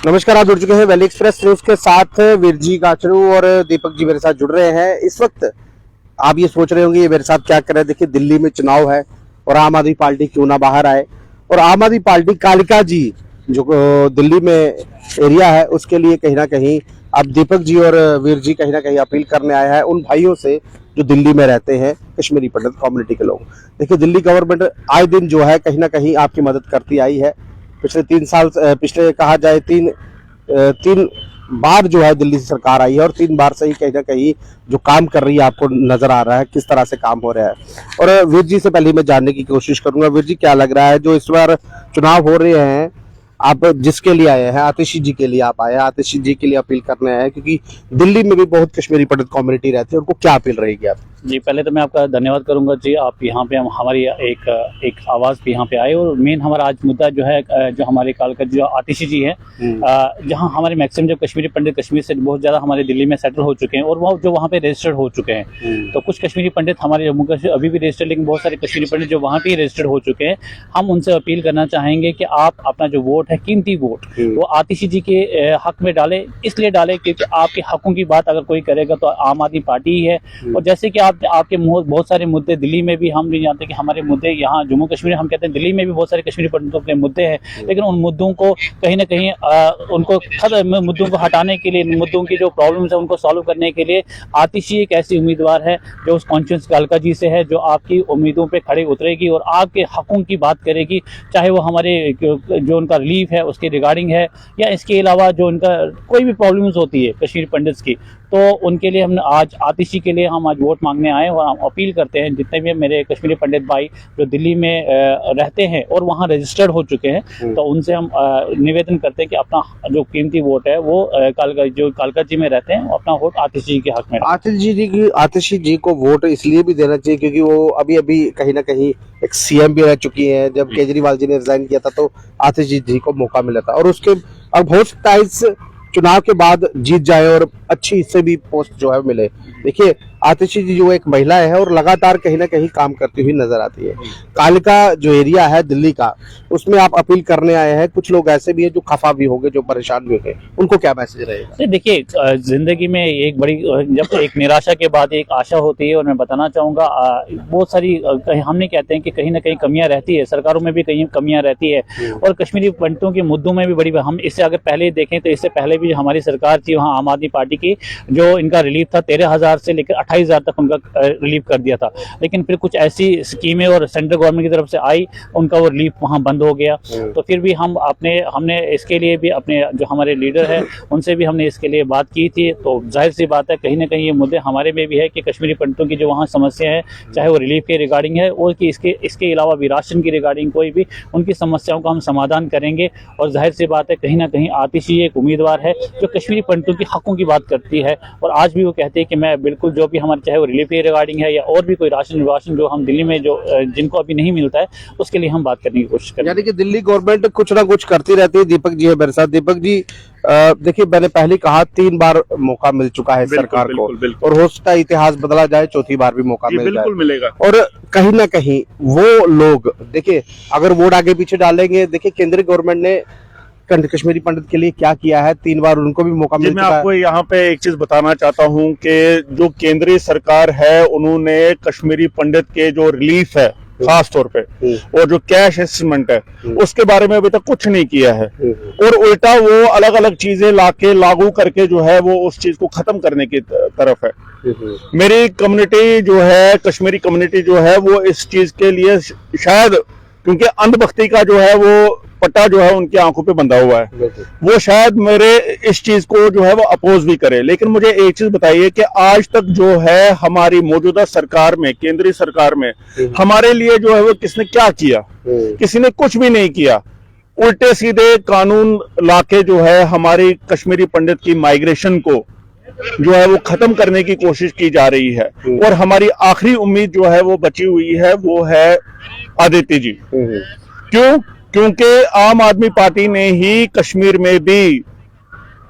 नमस्कार, आप जुड़ चुके हैं वैली एक्सप्रेस न्यूज के साथ। वीरजी गाचड़ू और दीपक जी मेरे साथ जुड़ रहे हैं। इस वक्त आप ये सोच रहे होंगे ये मेरे साथ क्या कर रहे हैं। देखिए, दिल्ली में चुनाव है और आम आदमी पार्टी क्यों ना बाहर आए। और आम आदमी पार्टी कालिका जी जो दिल्ली में एरिया है उसके लिए कहीं ना कहीं अब दीपक जी और वीर जी कहीं ना कहीं अपील करने आया है उन भाइयों से जो दिल्ली में रहते हैं, कश्मीरी पंडित कम्युनिटी के लोग। देखिए, दिल्ली गवर्नमेंट आए दिन जो है कहीं ना कहीं आपकी मदद करती आई है। पिछले 3 साल, पिछले कहा जाए तीन बार जो है दिल्ली से सरकार आई है और 3 बार से ही कहीं ना कहीं जो काम कर रही है आपको नजर आ रहा है किस तरह से काम हो रहा है। और वीर जी से पहले मैं जानने की कोशिश करूंगा, वीर जी क्या लग रहा है जो इस बार चुनाव हो रहे हैं, आप जिसके लिए आए हैं, आतिशी जी के लिए आप आए हैं, आतिशी जी के लिए अपील करने आए हैं क्योंकि दिल्ली में भी बहुत कश्मीरी पंडित कम्युनिटी रहती है, उनको क्या अपील रहेगी आप? जी, पहले तो मैं आपका धन्यवाद करूंगा जी, आप यहाँ पे हमारी एक आवाज़ पे यहाँ पे आए। और मेन हमारा आज मुद्दा जो है जो हमारे कालका जो आतिशी जी हैं, जहाँ हमारे मैक्सिमम जो कश्मीरी पंडित कश्मीर से बहुत ज़्यादा हमारे दिल्ली में सेटल हो चुके हैं और वो जो वहाँ पे रजिस्टर्ड हो चुके हैं। तो कुछ कश्मीरी पंडित हमारे जम्मू कश्मीर अभी भी रजिस्टर्ड, लेकिन बहुत सारे कश्मीरी पंडित जो वहाँ पे रजिस्टर्ड हो चुके हैं, हम उनसे अपील करना चाहेंगे कि आप अपना जो वोट है, कीमती वोट, वो आतिशी जी के हक में डालें। इसलिए डालें क्योंकि आपके हकों की बात अगर कोई करेगा तो आम आदमी पार्टी ही है। और जैसे कि आपके बहुत सारे मुद्दे दिल्ली में भी, हम नहीं जानते कि हमारे मुद्दे यहाँ जम्मू कश्मीर, हम कहते हैं दिल्ली में भी बहुत सारे कश्मीरी पंडितों के मुद्दे हैं, लेकिन उन मुद्दों को कहीं ना कहीं उनको मुद्दों को हटाने के लिए, मुद्दों की जो प्रॉब्लम्स है उनको सॉल्व करने के लिए आतिशी एक ऐसी उम्मीदवार है जो उस कॉन्शियस कालका जी से है, जो आपकी उम्मीदों पर खड़े उतरेगी और आपके हकों की बात करेगी, चाहे वो हमारे जो उनका रिलीफ है उसके रिगार्डिंग है या इसके अलावा जो उनका कोई भी प्रॉब्लम्स होती है कश्मीरी पंडित्स की, तो उनके लिए हमने आज आतिशी के लिए हम आज वोट मांगने आए और हम अपील करते हैं जितने भी मेरे कश्मीरी पंडित भाई जो दिल्ली में रहते हैं और वहाँ रजिस्टर्ड हो चुके हैं, तो उनसे हम निवेदन करते हैं कि अपना जो कीमती वोट है वो कालका जी में रहते हैं, अपना वोट आतिशी जी के हक में। आतिशी जी को वोट इसलिए भी देना चाहिए क्योंकि वो अभी अभी कहीं ना कहीं एक सीएम भी रह चुकी हैं। जब केजरीवाल जी ने रिजाइन किया था तो आतिशी जी को मौका मिला था और उसके अब हो सकता है इस चुनाव के बाद जीत जाए और अच्छी इससे भी पोस्ट जो है मिले। देखिए, आतिशी जी जो एक महिला है और लगातार कहीं ना कहीं काम करती हुई नजर आती है। कालिका जो एरिया है दिल्ली का, उसमें आप अपील करने आए हैं। कुछ लोग ऐसे भी हैं जो खफा भी होंगे, जो परेशान भी होंगे, उनको क्या मैसेज रहेगा? देखिए, जिंदगी में एक बड़ी, जब एक निराशा के बाद एक आशा होती है, और मैं बताना चाहूँगा बहुत सारी हम नहीं कहते हैं कि कहीं ना कहीं कमियां रहती है, सरकारों में भी कहीं कमियां रहती है और कश्मीरी पंडितों के मुद्दों में भी बड़ी, हम इससे अगर पहले देखें तो इससे पहले भी हमारी सरकार थी, वहाँ आम आदमी पार्टी की, जो इनका रिलीफ था 13,000 से लेकर 28,000 तक उनका रिलीफ कर दिया था, लेकिन फिर कुछ ऐसी स्कीमें और सेंट्रल गवर्नमेंट की तरफ से आई, उनका वो रिलीफ वहाँ बंद हो गया। तो फिर भी हमने इसके लिए भी अपने जो हमारे लीडर हैं उनसे भी हमने इसके लिए बात की थी। तो जाहिर सी बात है कहीं ना कहीं ये मुद्दे हमारे में भी है कि कश्मीरी पंडितों की जो वहाँ समस्या है, चाहे वो रिलीफ के रिगार्डिंग है और कि इसके अलावा भी राशन की रिगार्डिंग, कोई भी उनकी समस्याओं का हम समाधान करेंगे। और जाहिर सी बात है कहीं ना कहीं आतिशी एक उम्मीदवार है जो कश्मीरी पंडितों की हकों की बात करती है और आज भी वो कहते हैं कि मैं बिल्कुल जो भी हमारे, चाहे वो रिलीफ के रिगार्डिंग है या और भी कोई राशन जो हम दिल्ली में जो जिनको अभी नहीं मिलता है उसके लिए हम बात करने की कोशिश करें। यानी कि दिल्ली गवर्नमेंट कुछ ना कुछ करती रहती है। दीपक जी है मेरे साथ। दीपक जी, देखिए, मैंने पहले कहा 3 बार मौका मिल चुका है सरकार को और हो सकता है इतिहास बदला जाए, चौथी बार भी मौका मिलेगा। और कहीं ना कहीं वो लोग, देखिए, अगर वोट आगे पीछे डालेंगे, देखिए केंद्रीय गवर्नमेंट ने कश्मीरी पंडित के लिए क्या किया है, 3 बार उनको भी मौका मिल चुका है। मैं आपको यहाँ पे एक चीज बताना चाहता हूँ कि जो केंद्रीय सरकार है उन्होंने कश्मीरी पंडित के जो रिलीफ है खास तौर पे और जो कैश असिस्टेंट है उसके बारे में अभी तक कुछ नहीं किया है और उल्टा वो अलग अलग चीजें लाके लागू करके जो है वो उस चीज को खत्म करने की तरफ है। मेरी कम्युनिटी जो है, कश्मीरी कम्युनिटी जो है, वो इस चीज के लिए शायद क्योंकि अंधभक्ति का जो है वो पट्टा जो है उनकी आंखों पे बंधा हुआ है, वो शायद मेरे इस चीज को जो है वो अपोज भी करे। लेकिन मुझे एक चीज बताइए कि आज तक जो है हमारी मौजूदा सरकार में, केंद्रीय सरकार में हमारे लिए जो है वो किसने क्या किया? किसी ने कुछ भी नहीं किया। उल्टे सीधे कानून लाके जो है हमारी कश्मीरी पंडित की माइग्रेशन को जो है वो खत्म करने की कोशिश की जा रही है और हमारी आखिरी उम्मीद जो है वो बची हुई है, वो है आदित्य जी। क्यों? क्योंकि आम आदमी पार्टी ने ही कश्मीर में भी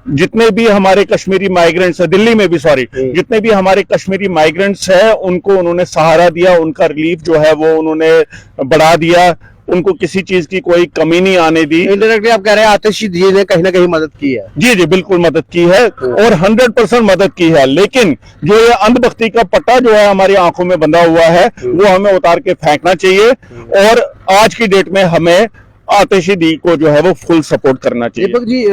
जितने भी हमारे कश्मीरी माइग्रेंट्स है, दिल्ली में भी जितने भी हमारे कश्मीरी माइग्रेंट्स है, उनको उन्होंने सहारा दिया, उनका रिलीफ जो है वो उन्होंने बढ़ा दिया उनको किसी चीज की कोई कमी नहीं आने दी। इनडायरेक्टली आप कह रहे हैं आतिशी जी ने कहीं ना कहीं मदद की है। जी जी बिल्कुल मदद की है और 100% मदद की है, लेकिन जो ये अंधभक्ति का पट्टा जो है हमारी आंखों में बंधा हुआ है वो हमें उतार के फेंकना चाहिए और आज की डेट में हमें आतिशी दी को जो है वो फुल सपोर्ट करना चाहिए। दीपक जी,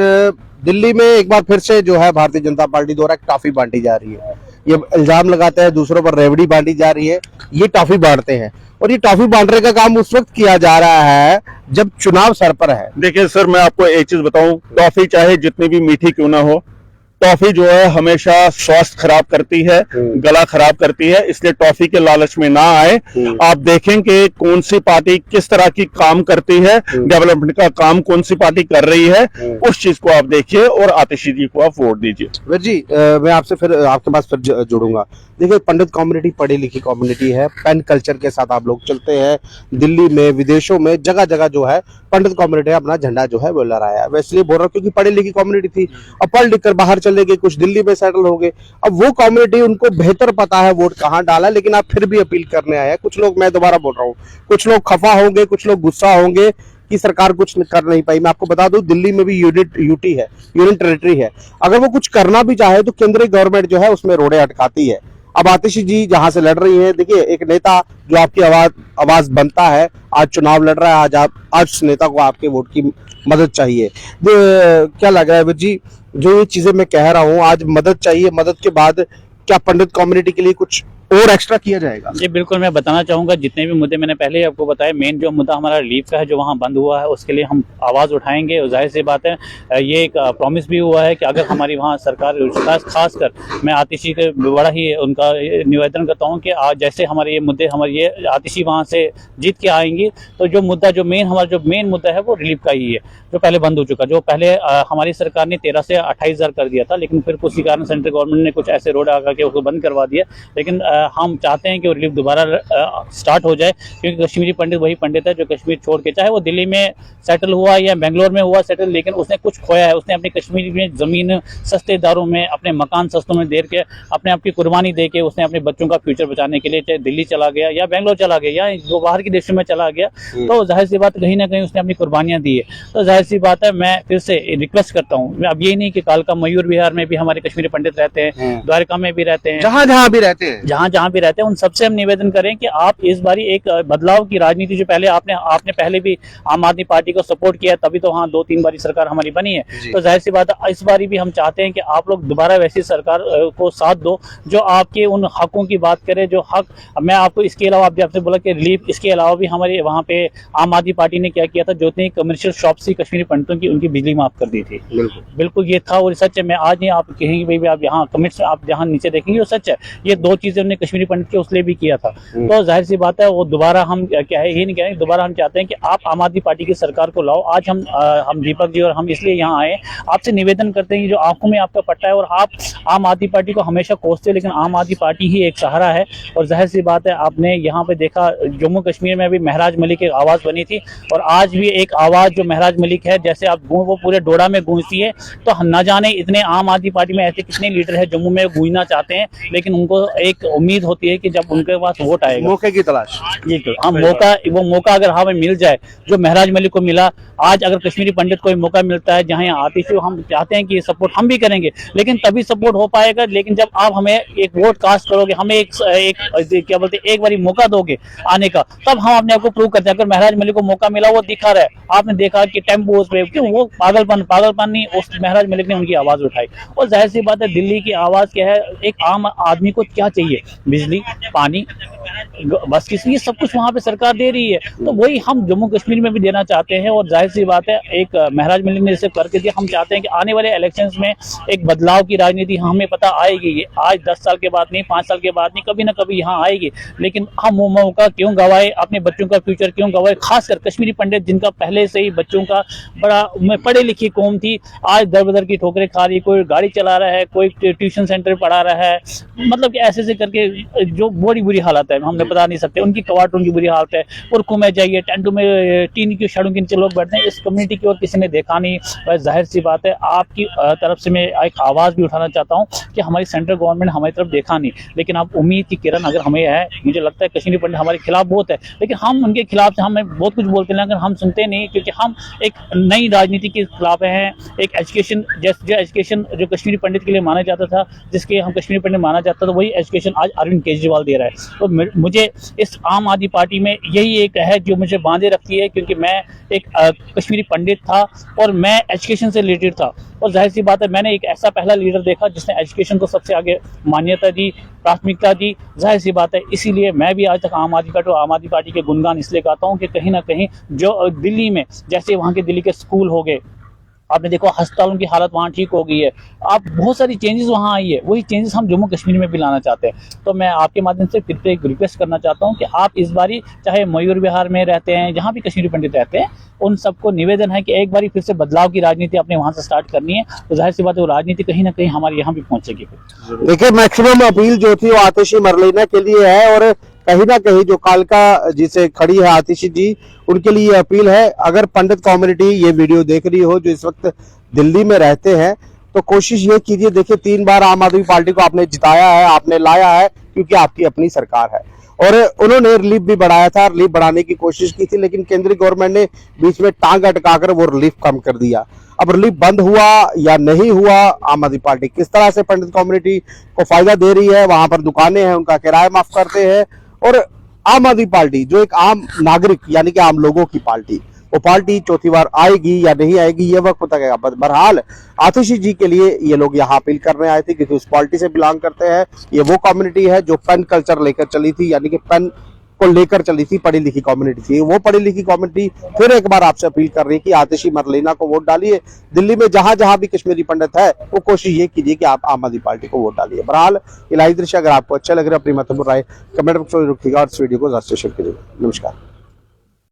दिल्ली में एक बार फिर से जो है भारतीय जनता पार्टी द्वारा टॉफी बांटी जा रही है। ये इल्जाम लगाते हैं दूसरों पर रेवड़ी बांटी जा रही है, ये टॉफी बांटते हैं और ये टॉफी बांटने का काम उस वक्त किया जा रहा है जब चुनाव सर पर है। देखिए सर, मैं आपको एक चीज बताऊं, टॉफी चाहे जितनी भी मीठी क्यों ना हो, टॉफी जो है हमेशा स्वास्थ्य खराब करती है, गला खराब करती है, इसलिए टॉफी के लालच में ना आए। आप देखें कि कौन सी पार्टी किस तरह की काम करती है, डेवलपमेंट का काम कौन सी पार्टी कर रही है, उस चीज को आप देखिए और आतिशी जी को आप वोट दीजिए। वीर जी, मैं आपसे फिर आपके पास फिर जुड़ूंगा। देखिए, पंडित कम्युनिटी पढ़ी लिखी कम्युनिटी है, पेन कल्चर के साथ आप लोग चलते हैं। दिल्ली में, विदेशों में, जगह जगह जो है पंडित कम्युनिटी अपना झंडा जो है वो लहराया है। वैसे बोल रहा हूँ क्योंकि पढ़ी लिखी कम्युनिटी थी, अब पढ़ लिख कर बाहर चले गए, कुछ दिल्ली में सेटल हो गए। अब वो कम्युनिटी, उनको बेहतर पता है वोट कहाँ डाला, लेकिन आप फिर भी अपील करने आए हैं। कुछ लोग, मैं दोबारा बोल रहा हूँ, कुछ लोग खफा होंगे, कुछ लोग गुस्सा होंगे कि सरकार कुछ कर नहीं पाई। मैं आपको बता दूं, दिल्ली में भी यूटी है, यूनियन टेरिटरी है। अगर वो कुछ करना भी चाहे तो केंद्रीय गवर्नमेंट जो है उसमें रोड़े अटकाती है। अब आतिशी जी जहां से लड़ रही है, देखिए एक नेता जो आपकी आवाज बनता है, आज चुनाव लड़ रहा है, आज उस नेता को आपके वोट की मदद चाहिए। क्या लग रहा है वीर जी, जो ये चीजें मैं कह रहा हूँ, आज मदद चाहिए, मदद के बाद क्या पंडित कम्युनिटी के लिए कुछ और एक्स्ट्रा किया जाएगा? जी बिल्कुल, मैं बताना चाहूंगा, जितने भी मुद्दे मैंने पहले ही आपको बताया, मेन जो मुद्दा हमारा रिलीफ का है जो वहाँ बंद हुआ है, उसके लिए हम आवाज़ उठाएंगे। और जाहिर सी बात है, ये एक प्रॉमिस भी हुआ है कि अगर हमारी वहाँ सरकार, खासकर मैं आतिशी के बड़ा ही उनका निवेदन करता हूँ कि आज जैसे हमारे ये मुद्दे, हमारे ये आतिशी वहाँ से जीत के आएंगी तो जो मुद्दा, जो मेन मुद्दा है वो रिलीफ का ही है, जो पहले बंद हो चुका। जो पहले हमारी सरकार ने 13 से 28,000 कर दिया था, लेकिन फिर किसी कारण सेंट्रल गवर्नमेंट ने कुछ ऐसे रोड आकर के उसको बंद करवा दिया। लेकिन हम चाहते हैं कि वो रिलीफ दोबारा स्टार्ट हो जाए, क्योंकि कश्मीरी पंडित वही पंडित है जो कश्मीर छोड़ के, चाहे वो दिल्ली में सेटल हुआ या बेंगलोर में हुआ सेटल, लेकिन उसने कुछ खोया है। उसने अपनी कश्मीर में ज़मीन सस्ते दारों में, अपने मकान सस्तों में दे के, अपने आप की कुर्बानी दे के उसने अपने बच्चों का फ्यूचर बचाने के लिए चाहे दिल्ली चला गया या बेंगलोर चला गया या जो बाहर के देशों में चला गया, तो जाहिर सी बात कहीं ना कहीं उसने अपनी कुर्बानियाँ दी है। तो जाहिर सी बात है, मैं फिर से रिक्वेस्ट करता हूँ, अब ये नहीं कि कालका मयूर विहार में भी हमारे कश्मीरी पंडित रहते हैं, द्वारका में भी रहते हैं, जहाँ जहाँ भी रहते हैं, जहाँ भी रहते हैं, उन सबसे हम निवेदन करें कि आप इस बारी एक बदलाव की राजनीति, जो पहले आपने पहले भी आम आदमी पार्टी को सपोर्ट किया, तभी तो वहाँ 2-3 बारी सरकार हमारी बनी है। तो जाहिर सी बात है, इस बारी भी हम चाहते हैं कि आप लोग दोबारा वैसी सरकार को साथ दो जो आपके उन हकों की बात करे, जो हक, मैं आपको इसके अलावा आपने बोला कि रिलीफ, इसके अलावा भी हमारे वहाँ पे आम आदमी पार्टी ने क्या किया था, जो इतनी कमर्शियल शॉप्स थी कश्मीरी पंडितों की, उनकी बिजली माफ कर दी थी। बिल्कुल ये था और सच है। मैं आज नहीं, आप कहेंगे भाई आप यहाँ कमेंट्स आप जहाँ नीचे देखेंगे वो सच है। ये 2 चीजें उन्होंने कश्मीरी पंडित के उसलिए भी किया था। तो जाहिर सी बात है, वो दोबारा हम क्या है, ये नहीं कह रहे, दोबारा हम चाहते हैं कि आप आम आदमी पार्टी की सरकार को लाओ। आज हम दीपक जी और हम इसलिए यहाँ आए, आपसे निवेदन करते हैं, जो आंखों में आपका पट्टा है और आप आम आदमी पार्टी को हमेशा कोसते हो, लेकिन आम आदमी पार्टी ही एक सहारा है। और जाहिर सी बात है, आपने यहाँ पे देखा, जम्मू कश्मीर में भी महराज मलिक एक आवाज बनी थी और आज भी एक आवाज जो महराज मलिक है, जैसे आप वो पूरे डोडा में गूंजती है, तो न जाने इतने आम आदमी पार्टी में ऐसे कितने लीडर है जम्मू में गूंजना चाहते हैं, लेकिन उनको एक उम्मीद होती है कि जब उनके पास वोट आएगा, मौके की तलाश। जी हम वो मौका अगर हमें मिल जाए जो महराज मलिक को मिला, आज अगर कश्मीरी पंडित को मौका मिलता है जहां आतिशी, हम चाहते हैं कि सपोर्ट हम भी करेंगे, लेकिन तभी सपोर्ट हो पाएगा। लेकिन जब आप हमें एक वोट कास्ट करोगे, हमें एक क्या बोलते हैं, एक बारी मौका दोगे आने का, तब हम अपने आप को प्रूव करते हैं। अगर महराज मलिक को मौका मिला, वो दिखा रहा है, आपने देखा कि टेम्पो पे, क्यों वो पागलपन नहीं, उस महराज मलिक ने उनकी आवाज उठाई। और जाहिर सी बात है, दिल्ली की आवाज क्या है, एक आम आदमी को क्या चाहिए, बिजली, पानी, बस ये सब कुछ वहाँ पे सरकार दे रही है। तो वही हम जम्मू कश्मीर में भी देना चाहते हैं। और जाहिर सी बात है, एक महराज मलिक ने इसे करके दिया, हम चाहते हैं कि आने वाले इलेक्शंस में एक बदलाव की राजनीति हमें पता आएगी। ये आज 10 साल के बाद नहीं, 5 साल के बाद नहीं, कभी ना कभी यहाँ आएगी। लेकिन हम वो मौका क्यों गवाए, अपने बच्चों का फ्यूचर क्यों गवाए, खासकर कश्मीरी पंडित जिनका पहले से ही बच्चों का बड़ा पढ़े लिखी कौम थी, आज दर बदर की ठोकरें खा रही, कोई गाड़ी चला रहा है, कोई ट्यूशन सेंटर पढ़ा रहा है, मतलब कि ऐसे करके जो बड़ी बुरी हालत है। है, हमने बता नहीं सकते। उनकी कवाटों की बुरी हालत है, पुरखों में जाइए, टेंटों में टीन की छड़ों के नीचे लोग बैठते हैं। इस कम्युनिटी की ओर किसी ने देखा नहीं। बस जाहिर सी बात है, आपकी तरफ से मैं एक आवाज़ भी उठाना चाहता हूँ कि हमारी सेंट्रल गवर्नमेंट हमारी तरफ देखा नहीं, लेकिन अब उम्मीद की किरण अगर हमें है, मुझे लगता है कश्मीरी पंडित हमारे खिलाफ बहुत है, लेकिन हम उनके खिलाफ से हमें बहुत कुछ बोलते हैं, लेकिन हम सुनते नहीं, क्योंकि हम एक नई राजनीति के खिलाफ हैं। एक एजुकेशन, जो एजुकेशन जो कश्मीरी पंडित के लिए माना जाता था, जिसके हम कश्मीरी पंडित माना जाता था, वही एजुकेशन आज अरविंद केजरीवाल दे रहा है। तो मुझे इस आम आदमी पार्टी में यही एक है जो मुझे बांधे रखती है, क्योंकि मैं एक कश्मीरी पंडित था और मैं एजुकेशन से रिलेटेड था। और जाहिर सी बात है, मैंने एक ऐसा पहला लीडर देखा जिसने एजुकेशन को सबसे आगे मान्यता दी, प्राथमिकता दी। जाहिर सी बात है, इसीलिए मैं भी आज तक आम आदमी पार्टी के गुणगान इसलिए गाता हूँ कि कहीं ना कहीं जो दिल्ली में, जैसे वहाँ के दिल्ली के स्कूल हो गए, आपने देखो अस्पतालों की हालत वहाँ ठीक हो गई है, आप बहुत सारी चेंजेस वहाँ आई है, वही चेंजेस हम जम्मू कश्मीर में भी लाना चाहते हैं। तो मैं आपके माध्यम से फिर से एक रिक्वेस्ट करना चाहता हूँ कि आप इस बारी, चाहे मयूर विहार में रहते हैं, जहाँ भी कश्मीरी पंडित रहते हैं, उन सबको निवेदन है कि एक बारी फिर से बदलाव की राजनीति अपने वहाँ से स्टार्ट करनी है। तो जाहिर सी बात है, वो राजनीति कहीं ना कहीं हमारे यहाँ भी पहुँचेगी। देखिए, मैक्सिमम अपील जो थी वो आतिशी मरलेना के लिए है, और कहीं ना कहीं जो कालका जिसे खड़ी है आतिशी जी, उनके लिए ये अपील है। अगर पंडित कम्युनिटी ये वीडियो देख रही हो, जो इस वक्त दिल्ली में रहते हैं, तो कोशिश ये कीजिए। देखिए, 3 बार आम आदमी पार्टी को आपने जिताया है, आपने लाया है, क्योंकि आपकी अपनी सरकार है। और उन्होंने रिलीफ भी बढ़ाया था, रिलीफ बढ़ाने की कोशिश की थी, लेकिन केंद्रीय गवर्नमेंट ने बीच में टांग अटकाकर वो रिलीफ कम कर दिया। अब रिलीफ बंद हुआ या नहीं हुआ, आम आदमी पार्टी किस तरह से पंडित कम्युनिटी को फायदा दे रही है, वहां पर दुकानें हैं, उनका किराया माफ करते हैं, और आम आदमी पार्टी जो एक आम नागरिक यानी कि आम लोगों की पार्टी, वो पार्टी चौथी बार आएगी या नहीं आएगी, ये वक्त बताएगा। बहरहाल आतिशी जी के लिए ये लोग यहाँ अपील करने आए थे, क्योंकि उस पार्टी से बिलोंग करते हैं। ये वो कम्युनिटी है जो पेन कल्चर लेकर चली थी, यानी कि पेन को लेकर चली थी, पढ़ी लिखी कम्युनिटी थी। वो पढ़ी लिखी कम्युनिटी फिर एक बार आपसे अपील कर रही है कि आतिशी मरलेना को वोट डालिए। दिल्ली में जहां जहां भी कश्मीरी पंडित है, वो कोशिश ये कीजिए कि आप आम आदमी पार्टी को वोट डालिए। बहरहाल इलाही दृश्य अगर आपको अच्छा लग रहा है, अपनी महत्वपूर्ण राय कमेंट बॉक्स में रखिएगा और इस वीडियो को ज्यादा से शेयर कीजिएगा। नमस्कार।